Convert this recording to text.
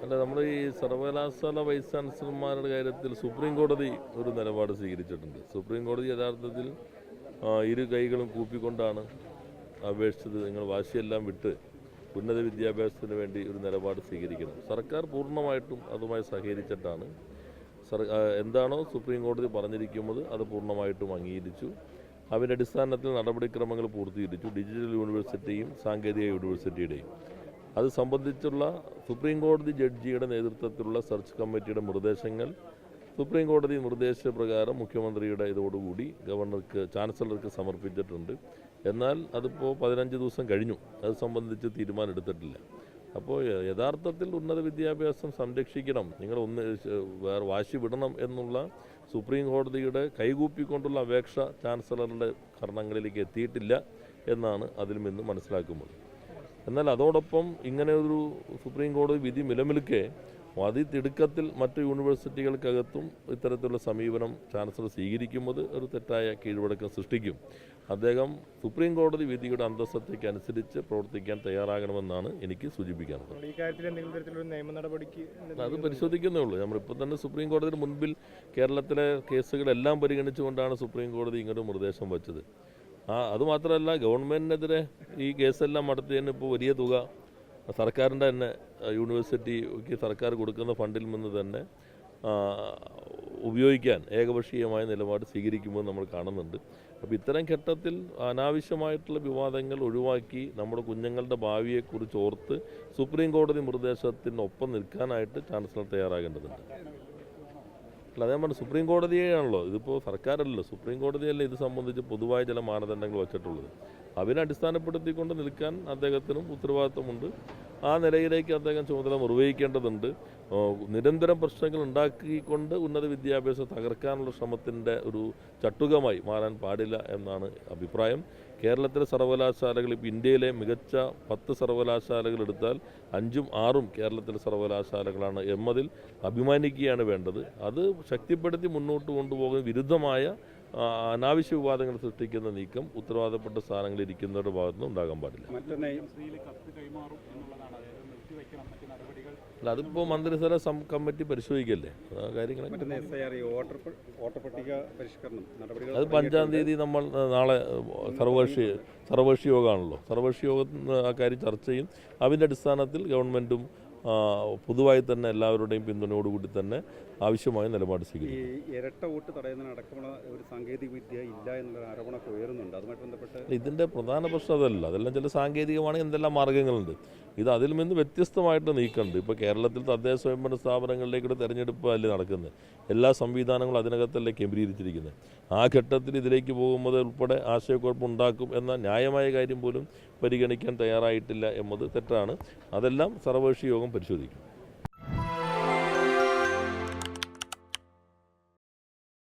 അല്ല, നമ്മൾ ഈ സർവകലാശാല വൈസ് ചാൻസലർമാരുടെ കാര്യത്തിൽ സുപ്രീം കോടതി ഒരു നിലപാട് സ്വീകരിച്ചിട്ടുണ്ട്. സുപ്രീം കോടതി യഥാർത്ഥത്തിൽ ഇരു കൈകളും കൂപ്പിക്കൊണ്ടാണ് അപേക്ഷിച്ചത്. നിങ്ങൾ വാശിയെല്ലാം വിട്ട് ഉന്നത വിദ്യാഭ്യാസത്തിന് വേണ്ടി ഒരു നിലപാട് സ്വീകരിക്കണം. സർക്കാർ പൂർണ്ണമായിട്ടും അതുമായി സഹകരിച്ചിട്ടാണ്. എന്താണോ സുപ്രീം കോടതി പറഞ്ഞിരിക്കുന്നത് അത് പൂർണ്ണമായിട്ടും അംഗീകരിച്ചു. അതിൻ്റെ അടിസ്ഥാനത്തിൽ നടപടിക്രമങ്ങൾ പൂർത്തീകരിച്ചു. ഡിജിറ്റൽ യൂണിവേഴ്സിറ്റിയും സാങ്കേതിക യൂണിവേഴ്സിറ്റിയുടെയും അത് സംബന്ധിച്ചുള്ള സുപ്രീം കോടതി ജഡ്ജിയുടെ നേതൃത്വത്തിലുള്ള സെർച്ച് കമ്മിറ്റിയുടെ നിർദ്ദേശങ്ങൾ സുപ്രീം കോടതി നിർദ്ദേശപ്രകാരം മുഖ്യമന്ത്രിയുടെ ഇതോടുകൂടി ഗവർണർക്ക് ചാൻസലർക്ക് സമർപ്പിച്ചിട്ടുണ്ട്. എന്നാൽ അതിപ്പോൾ 15 ദിവസം കഴിഞ്ഞു. അത് സംബന്ധിച്ച് തീരുമാനം എടുത്തിട്ടില്ല. അപ്പോൾ യഥാർത്ഥത്തിൽ ഉന്നത വിദ്യാഭ്യാസം സംരക്ഷിക്കണം, നിങ്ങൾ വേറെ വാശി വിടണം എന്നുള്ള സുപ്രീം കോടതിയുടെ കൈകൂപ്പിക്കൊണ്ടുള്ള അപേക്ഷ ചാൻസലറുടെ കർണങ്ങളിലേക്ക് എത്തിയിട്ടില്ല എന്നാണ് അതിൽ നിന്ന് മനസ്സിലാക്കുന്നത്. എന്നാൽ അതോടൊപ്പം ഇങ്ങനെ ഒരു സുപ്രീം കോടതി വിധി നിലനിൽക്കെ അതിതിടുക്കത്തിൽ മറ്റു യൂണിവേഴ്സിറ്റികൾക്കകത്തും ഇത്തരത്തിലുള്ള സമീപനം ചാൻസലർ സ്വീകരിക്കുന്നത് ഒരു തെറ്റായ കീഴ്വഴക്കം സൃഷ്ടിക്കും. അദ്ദേഹം സുപ്രീം കോടതി വിധിയുടെ അന്തസ്സത്തേക്ക് അനുസരിച്ച് പ്രവർത്തിക്കാൻ തയ്യാറാകണമെന്നാണ് എനിക്ക് സൂചിപ്പിക്കാനുള്ളത്. അത് പരിശോധിക്കുന്നേ ഉള്ളൂ. നമ്മളിപ്പോൾ തന്നെ സുപ്രീം കോടതിയുടെ മുൻപിൽ കേരളത്തിലെ കേസുകളെല്ലാം പരിഗണിച്ചുകൊണ്ടാണ് സുപ്രീം കോടതി ഇങ്ങനൊരു നിർദ്ദേശം വച്ചത്. അതുമാത്രമല്ല, ഗവൺമെൻറ്റിനെതിരെ ഈ കേസെല്ലാം നടത്തിയതിന് ഇപ്പോൾ വലിയ തുക സർക്കാരിൻ്റെ തന്നെ യൂണിവേഴ്സിറ്റിക്ക് സർക്കാർ കൊടുക്കുന്ന ഫണ്ടിൽ നിന്ന് തന്നെ ഉപയോഗിക്കാൻ ഏകപക്ഷീയമായ നിലപാട് സ്വീകരിക്കുമ്പോൾ നമ്മൾ കാണുന്നുണ്ട്. അപ്പോൾ ഇത്തരം ഘട്ടത്തിൽ അനാവശ്യമായിട്ടുള്ള വിവാദങ്ങൾ ഒഴിവാക്കി നമ്മുടെ കുഞ്ഞുങ്ങളുടെ ഭാവിയെക്കുറിച്ച് ഓർത്ത് സുപ്രീം കോടതി നിർദ്ദേശത്തിനൊപ്പം നിൽക്കാനായിട്ട് ചാൻസലർ തയ്യാറാകേണ്ടതുണ്ട്. അല്ല, അതേ പറഞ്ഞ സുപ്രീം കോടതിയാണല്ലോ, ഇതിപ്പോൾ സർക്കാരല്ലല്ലോ, സുപ്രീം കോടതിയല്ലേ ഇത് സംബന്ധിച്ച് പൊതുവായ ചില മാനദണ്ഡങ്ങൾ വച്ചിട്ടുള്ളത്. അതിനെ അടിസ്ഥാനപ്പെടുത്തിക്കൊണ്ട് നിൽക്കാൻ അദ്ദേഹത്തിനും ഉത്തരവാദിത്വമുണ്ട്. ആ നിലയിലേക്ക് അദ്ദേഹം ചുമതല നിർവഹിക്കേണ്ടതുണ്ട്. നിരന്തരം പ്രശ്നങ്ങൾ ഉണ്ടാക്കിക്കൊണ്ട് ഉന്നത വിദ്യാഭ്യാസം തകർക്കാനുള്ള ശ്രമത്തിൻ്റെ ഒരു ചട്ടുകമായി മാറാൻ പാടില്ല എന്നാണ് അഭിപ്രായം. കേരളത്തിലെ സർവകലാശാലകൾ ഇപ്പോൾ ഇന്ത്യയിലെ മികച്ച 10 സർവകലാശാലകൾ എടുത്താൽ 5ഉം 6ഉം കേരളത്തിലെ സർവകലാശാലകളാണ് എന്നതിൽ അഭിമാനിക്കുകയാണ് വേണ്ടത്. അത് ശക്തിപ്പെടുത്തി മുന്നോട്ട് കൊണ്ടുപോകുന്ന വിരുദ്ധമായ അനാവശ്യ വിവാദങ്ങൾ സൃഷ്ടിക്കുന്ന നീക്കം ഉത്തരവാദപ്പെട്ട സ്ഥാനങ്ങളിൽ ഇരിക്കുന്നവരുടെ ഭാഗത്തുനിന്ന് ഉണ്ടാകാൻ പാടില്ല. അല്ല, അതിപ്പോൾ മന്ത്രിതല കമ്മിറ്റി പരിശോധിക്കല്ലേ കാര്യങ്ങൾ. അത് 5-ാം തീയതി നമ്മൾ നാളെ സർവകക്ഷി യോഗമാണല്ലോ. സർവകക്ഷി യോഗം ആ കാര്യം ചർച്ച ചെയ്യും. അതിൻ്റെ അടിസ്ഥാനത്തിൽ ഗവൺമെൻറ്റും പൊതുവായി തന്നെ എല്ലാവരുടെയും പിന്തുണയോടുകൂടി തന്നെ ആവശ്യമായ നിലപാട് സ്വീകരിക്കും. ഈ ഇരട്ട വോട്ട് തടയുന്നതിനടക്കമുള്ള ഒരു സാങ്കേതിക വിദ്യ ഇല്ല എന്നുള്ള ആരോപണമൊക്കെ ഉയരുന്നുണ്ട്. അതുമായിട്ട് ബന്ധപ്പെട്ട് ഇതിൻ്റെ പ്രധാന പ്രശ്നം അതല്ല. അതെല്ലാം ചില സാങ്കേതികമാണെങ്കിൽ എന്തെല്ലാം മാർഗ്ഗങ്ങളുണ്ട്. ഇത് അതിൽ നിന്ന് വ്യത്യസ്തമായിട്ട് നീക്കുന്നുണ്ട്. ഇപ്പോൾ കേരളത്തിൽ തദ്ദേശ സ്വയംഭരണ സ്ഥാപനങ്ങളിലേക്കൂടെ തെരഞ്ഞെടുപ്പ് അല്ലേ നടക്കുന്നത്. എല്ലാ സംവിധാനങ്ങളും അതിനകത്തല്ലേ കേന്ദ്രീകരിച്ചിരിക്കുന്നത്. ആ ഘട്ടത്തിൽ ഇതിലേക്ക് പോകുമ്പോൾ ഉൾപ്പെടെ ആശയക്കുഴപ്പമുണ്ടാക്കും എന്ന ന്യായമായ കാര്യം പോലും പരിഗണിക്കാൻ തയ്യാറായിട്ടില്ല എന്നത് തെറ്റാണ്. അതെല്ലാം സർവകക്ഷി യോഗം പരിശോധിക്കും.